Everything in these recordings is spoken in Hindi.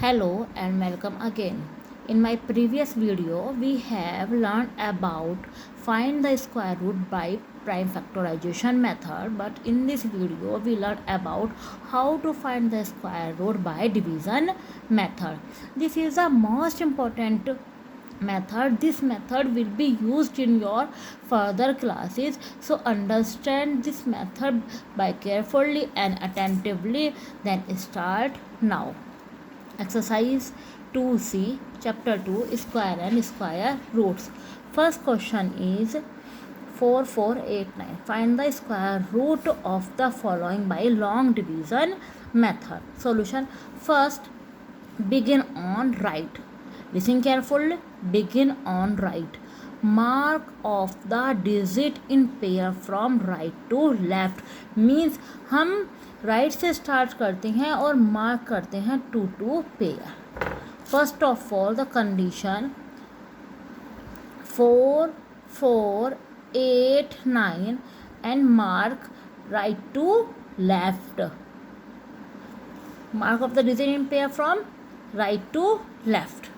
Hello and welcome again. In my previous video, we have learned about find the square root by prime factorization method, but in this video we learned about how to find the square root by division method. This is the most important method. This method will be used in your further classes, so understand this method by carefully and attentively. Then start now. Exercise 2C, Chapter 2, Square and Square Roots. First question is 4489. Find the square root of the following by long division method. Solution. First, begin on right. Listen carefully. Begin on right. Mark of the digit in pair from right to left. Means हम राइट से स्टार्ट करते हैं और मार्क करते हैं two pair. First of all the condition 4 4 8 9 and mark right to left. Mark of the digit in pair from right to left.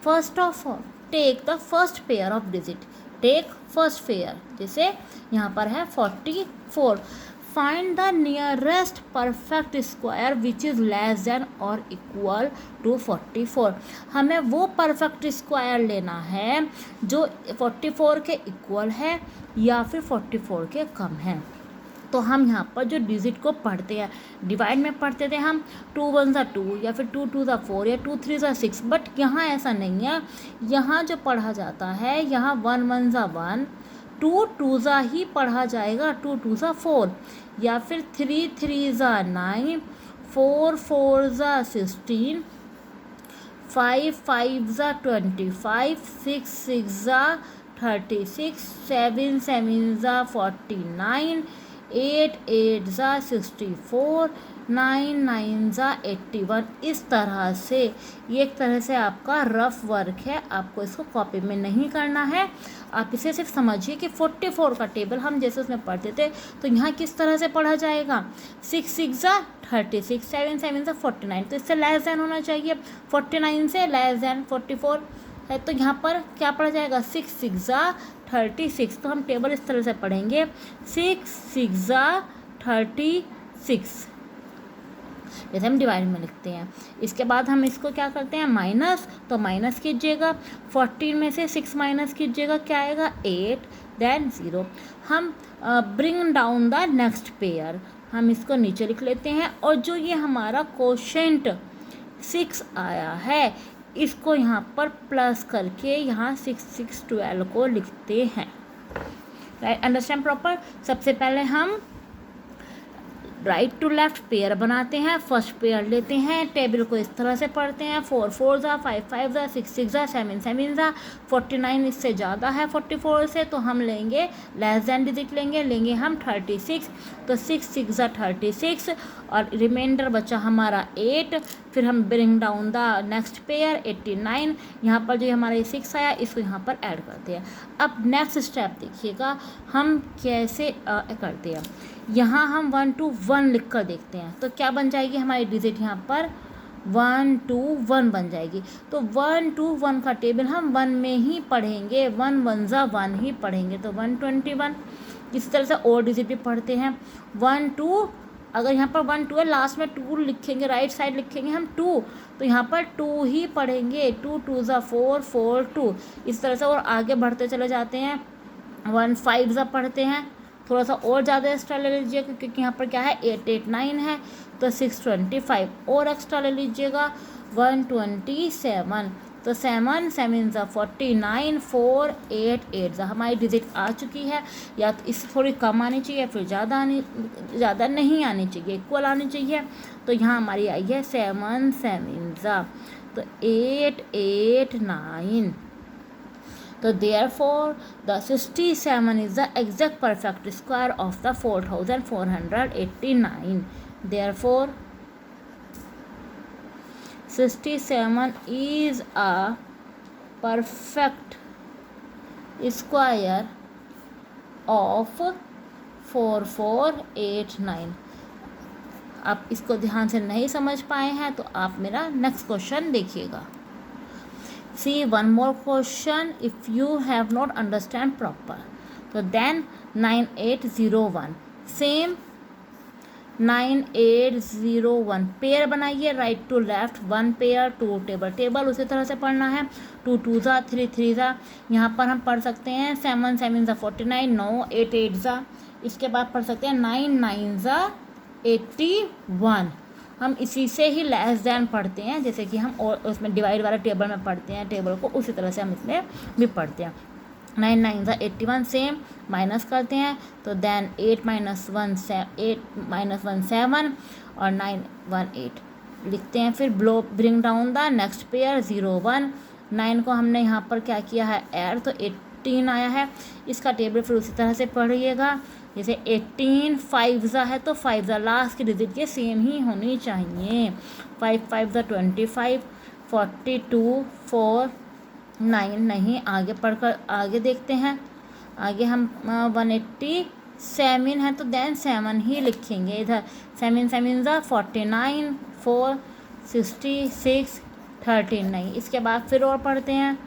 First of all, take the first pair of digit. Take first pair. जैसे यहाँ पर है 44. Find the nearest perfect square which is less than or equal to 44. हमें वो perfect square लेना है जो 44 के इक्वल है या फिर 44 के कम है. तो हम यहाँ पर जो डिजिट को पढ़ते हैं, डिवाइड में पढ़ते थे हम 2 1 2 या फिर 2 2 4 या 2 3 6. बट यहाँ ऐसा नहीं है. यहाँ जो पढ़ा जाता है, यहाँ 1 1 1, 2 2 ही पढ़ा जाएगा, 2 2 4 या फिर 3 3 9, 4 4 16, 5 5 25, 6 6 36, 7 7 49, 8 8 64, 9 9 81. इस तरह से ये एक तरह से आपका रफ वर्क है. आपको इसको कॉपी में नहीं करना है. आप इसे सिर्फ समझिए कि 44 का टेबल हम जैसे उसमें पढ़ते थे तो यहाँ किस तरह से पढ़ा जाएगा. 6 6 36, 7 7 49. तो इससे लेस देन होना चाहिए. 49 से लेस देन 44 है तो यहाँ पर क्या पढ़ा जाएगा. 6 6 36. तो हम टेबल इस तरह से पढ़ेंगे 6 6 36 जैसे हम डिवाइड में लिखते हैं. इसके बाद हम इसको क्या करते हैं माइनस. तो माइनस कीजिएगा. 14 में से 6 माइनस कीजिएगा, क्या आएगा 8 देन 0. हम bring down the next pair. हम इसको नीचे लिख लेते हैं और जो ये हमारा कोशेंट 6 आया है इसको यहाँ पर प्लस करके यहाँ 6 6 12 को लिखते हैं. Right, understand proper. सबसे पहले हम राइट टू लेफ्ट पेयर बनाते हैं. फर्स्ट पेयर लेते हैं, टेबल को इस तरह से पढ़ते हैं 4 4 5 5 6 6 7 7 49. इससे ज़्यादा है 44 से तो हम लेंगे लेस देन डिजिट लेंगे हम 36. तो 6 6 36 और रिमाइंडर बचा हमारा 8. फिर हम bring down the next pair 89. यहाँ पर जो हमारा 6 आया इसको यहाँ पर ऐड करते हैं. अब नेक्स्ट स्टेप देखिएगा हम कैसे करते हैं. यहाँ हम 1 2 1 लिख कर देखते हैं तो क्या बन जाएगी हमारी डिजिट यहाँ पर 1 2 1 बन जाएगी. तो 1 2 1 का टेबल हम 1 में ही पढ़ेंगे. 1 1 1 ही पढ़ेंगे तो 121. इसी तरह से और डिजिट भी पढ़ते हैं 1 2. अगर यहाँ पर 1 2 है लास्ट में 2 लिखेंगे, राइट साइड लिखेंगे हम 2. तो यहाँ पर 2 ही पढ़ेंगे. 2 2 4 4 2. इस तरह से और आगे बढ़ते चले जाते हैं. 1 5 पढ़ते हैं. थोड़ा सा और ज़्यादा एक्स्ट्रा ले लीजिए क्योंकि यहाँ पर क्या है 8 8 9 है तो 625 और एक्स्ट्रा ले लीजिएगा 127. तो 7 7 49, 4 8 8 हमारी डिजिट आ चुकी है. या तो इससे थोड़ी कम आनी चाहिए फिर ज़्यादा नहीं आनी चाहिए, इक्वल आनी चाहिए. तो यहाँ हमारी आई है 7 7 तो 8 8 9. So therefore the 67 is the exact perfect square of the 4489. Therefore 67 is a perfect square of 4489. आप इसको ध्यान से नहीं समझ पाए हैं तो आप मेरा नेक्स्ट क्वेश्चन देखिएगा. See one more question. If you have not understand proper, so then 9801 same 9801 pair बनाइए right to left, one pair to table. Table उसी तरह से पढ़ना है. 2 2 ज़ा 3 3 ज़ा. यहाँ पर हम पढ़ सकते हैं 7 7 ज़ा 49, 9 8 8 ज़ा. इसके बाद पढ़ सकते हैं 9 9 ज़ा 81. हम इसी से ही लेस दैन पढ़ते हैं, जैसे कि हम और उसमें डिवाइड वाला टेबल में पढ़ते हैं टेबल को, उसी तरह से हम इसमें भी पढ़ते हैं. 9 9 ज़ा 81 सेम. माइनस करते हैं तो देन 8 -1 7 और 9 1 8 लिखते हैं. फिर bring down the next pair 0 1. 9 को हमने यहाँ पर क्या किया है ऐड, तो 18 आया है. इसका टेबल फिर उसी तरह से पढ़िएगा. जैसे 18 5 ज़ा है तो 5 ज़ा लास्ट की डिजिट के सेम ही होनी चाहिए. 5 5 ज़ा 25, 42 4 9 नहीं. आगे पढ़कर आगे देखते हैं. आगे हम 187 है तो देन 7 ही लिखेंगे इधर. 7 7 ज़ा 49, 4 66 13 नहीं. इसके बाद फिर और पढ़ते हैं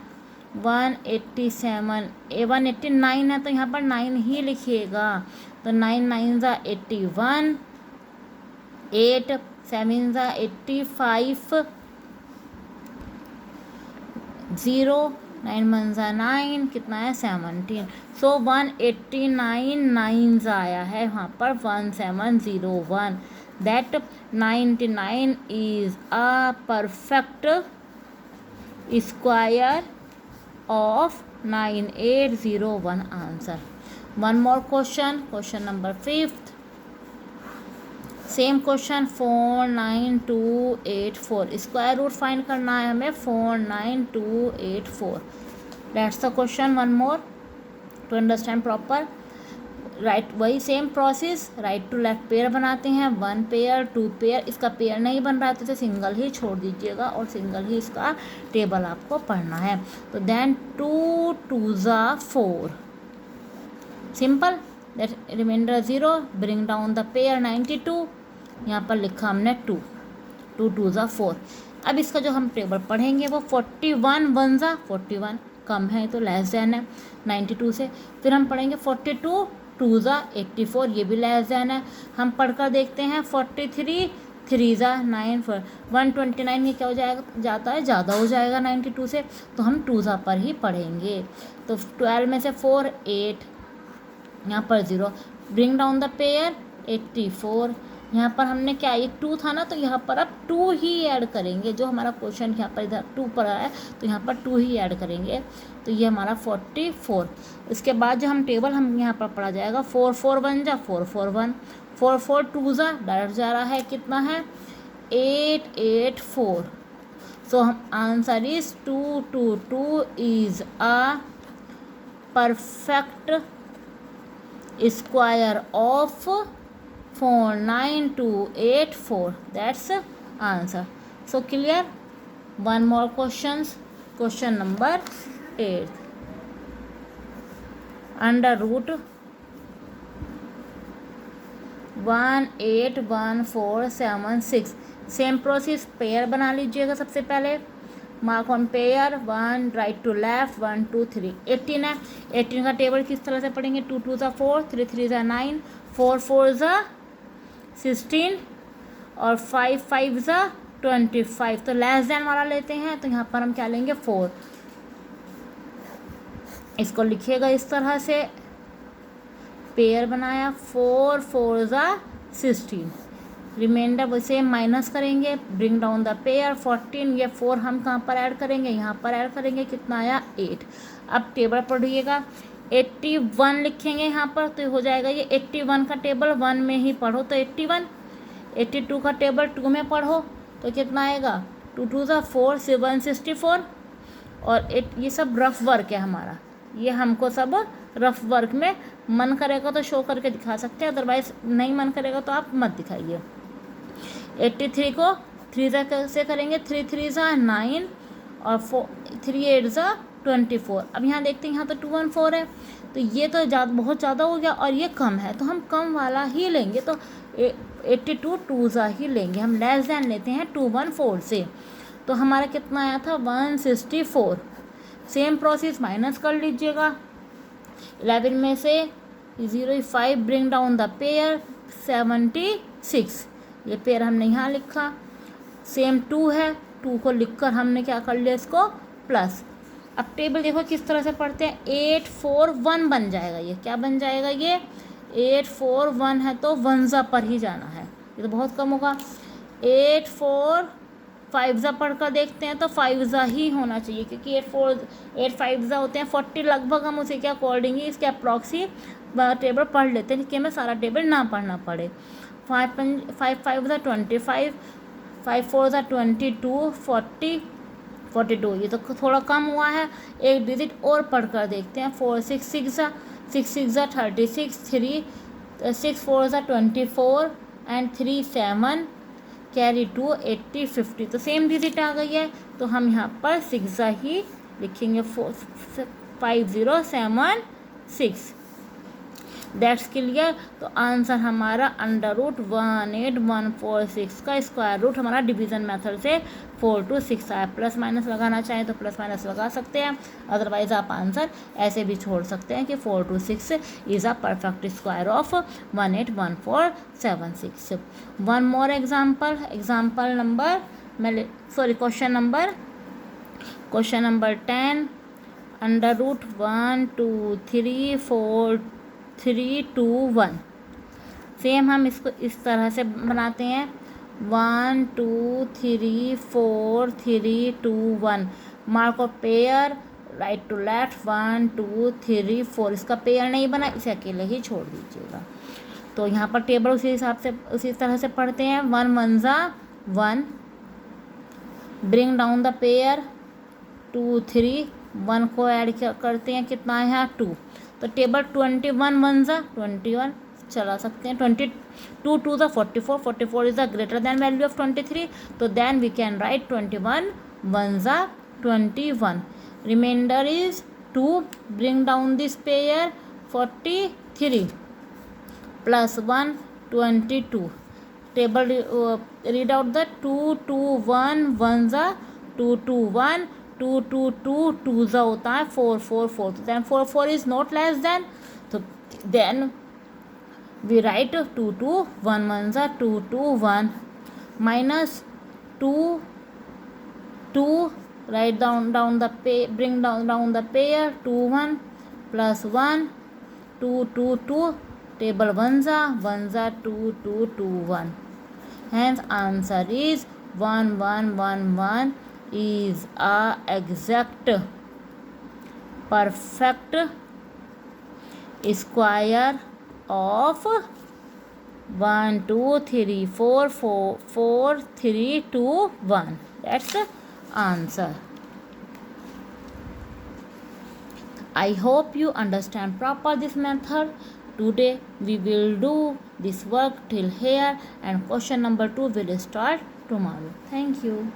187 189 है तो यहाँ पर 9 ही लिखिएगा. तो 9 9 ज़ा 81, 8 7 ज़ा 85, 0 9 1 ज़ा 9 कितना है 17. सो 189 9 ज़ा आया है वहाँ पर 1701. That 99 is a perfect square of 9801 answer. One more question number 5th. Same question 49284. Square root find करना है हमें 49284. That's the question. One more to understand proper. Right वही same process right to left pair बनाते हैं. 1 पेयर 2 पेयर. इसका पेयर नहीं बन रहा है तो इसे सिंगल ही छोड़ दीजिएगा और सिंगल ही इसका टेबल आपको पढ़ना है. तो देन 2 2 ज़ा 4 simple. That remainder 0. Bring down the pair 92. यहाँ पर लिखा हमने 2 2 2 ज़ा 4. अब इसका जो हम टेबल पढ़ेंगे वो 41 1 ज़ा 41 कम है तो लेस दैन है 92 से. फिर हम पढ़ेंगे 42 2 ज़ा 84 ये भी लेस दैन है. हम पढ़कर देखते हैं 43 3 ज़ा 9 4 129 ये क्या हो जाएगा जाता है ज़्यादा हो जाएगा 92 से तो हम 2 ज़ा पर ही पढ़ेंगे. तो 12 में से 4 8 यहाँ पर 0. Bring down the pair 84. यहाँ पर हमने क्या एक 2 था ना तो यहाँ पर अब 2 ही ऐड करेंगे. जो हमारा क्वेश्चन यहाँ पर इधर 2 पर आया है तो यहाँ पर 2 ही ऐड करेंगे. तो ये हमारा 44. इसके बाद जो हम टेबल हम यहाँ पर पढ़ा जाएगा 4 4 1 जा 4 4 1 4 4 2 जा डायरेक्ट जा रहा है कितना है 8 8 4. सो हम answer is 2 2 2 is a perfect square of 49284. That's answer. So clear. One more questions. Question number 8. Under root 18146. Same process. Pair बना लीजिएगा सबसे पहले. Mark on pair 1 right to left 1 2 3. 18 है. 18 का टेबल किस तरह से पढ़ेंगे 2 2 ज़ा 4 3 3 ज़ा 9 4 4 ज़ा 16 और 5 5 ज़ा 25. तो लेस दैन वाला लेते हैं तो यहाँ पर हम क्या लेंगे 4. इसको लिखिएगा इस तरह से. पेयर बनाया 4 4 ज़ा 16. रिमाइंडर वैसे माइनस करेंगे. Bring down the pair 14. ये 4 हम कहाँ पर ऐड करेंगे यहाँ पर ऐड करेंगे. कितना आया 8. अब टेबल पढ़िएगा 81 लिखेंगे यहाँ पर तो हो जाएगा ये 81 का टेबल 1 में ही पढ़ो तो 81. 82 का टेबल 2 में पढ़ो तो कितना आएगा 2 2 ज़ा 4 764. और ये सब रफ वर्क है हमारा. ये हमको सब रफ वर्क में मन करेगा तो शो करके दिखा सकते हैं, अदरवाइज नहीं मन करेगा तो आप मत दिखाइए. 83 को 3 ज़ा कैसे करेंगे 3 3 ज़ा 9 और 3 8 ज़ा 24. अब यहाँ देखते हैं यहाँ तो 2 1 4 है तो ये तो बहुत ज़्यादा हो गया और ये कम है तो हम कम वाला ही लेंगे. तो 82 2 ही लेंगे हम, लेस देन लेते हैं 214 से। तो हमारा कितना आया था 164। सेम प्रोसेस माइनस कर लीजिएगा। 11 में से 05 ब्रिंग डाउन द पेयर 76, ये पेयर हमने यहाँ लिखा। सेम 2 है, 2 को लिखकर हमने क्या कर लिया इसको प्लस। अब टेबल देखो किस तरह से पढ़ते हैं, 841 बन जाएगा। ये क्या बन जाएगा, ये 841 है तो वनजा पर ही जाना है, ये तो बहुत कम होगा। 8 4 5 पढ़ कर देखते हैं तो 5 ही होना चाहिए, क्योंकि 8 5 होते हैं 40 लगभग। हम उसी के अकॉर्डिंग ही इसके अप्रॉक्सी टेबल पढ़ लेते हैं कि हमें सारा टेबल ना पढ़ना पड़े। 5 5 25, 5 4 22, 40 42, ये तो थोड़ा कम हुआ है। एक डिजिट और पढ़ कर देखते हैं। 4 6 6 36, 3 6 4 24 एंड 3 7 कैरी 2 80 50, तो सेम डिजिट आ गई है। तो हम यहाँ पर 6 ही लिखेंगे, 5076, दैट्स क्लियर। तो आंसर हमारा √18146 का स्क्वायर रूट हमारा डिवीज़न मेथड से 426 आया। प्लस माइनस लगाना चाहें तो प्लस माइनस लगा सकते हैं, अदरवाइज आप आंसर ऐसे भी छोड़ सकते हैं कि 426 is a perfect square of 181476। One more example, question number 10, √1 2 3 4 3 2 1। Same हम इसको इस तरह से बनाते हैं, 1 2 3 4 3 2 1। Mark off pair right to left 1 2 3 4। इसका पेयर नहीं बना, इसे अकेले ही छोड़ दीजिएगा। तो यहाँ पर टेबल उसी तरह से पढ़ते हैं। 1 1 1, ब्रिंग डाउन द पेयर 2 3, 1 को ऐड करते हैं, कितना है यहाँ 2। तो टेबल 21 1 21 चला सकते हैं। 22 2 44, 44 is the greater than value of 23, तो then we can write 21 1 21। Remainder is 2, bring down this pair 43 plus 1 22। Table read out the 2 2 1 1 2 2 1 2 2 2 2 होता है 4 4 4, तो then 4 4 is not less than, तो then we write 2 2 1 1 2 2 1 minus 2 2, write down the bring down the pair 2 1 plus 1 2 2 2, table 1 2 2 2 1, hence answer is 1 1 1 1 is a exact perfect square of 1 2 3 4 4 3 2 1. That's the answer. I hope you understand proper this method. Today we will do this work till here, and question number 2 will start tomorrow. Thank you.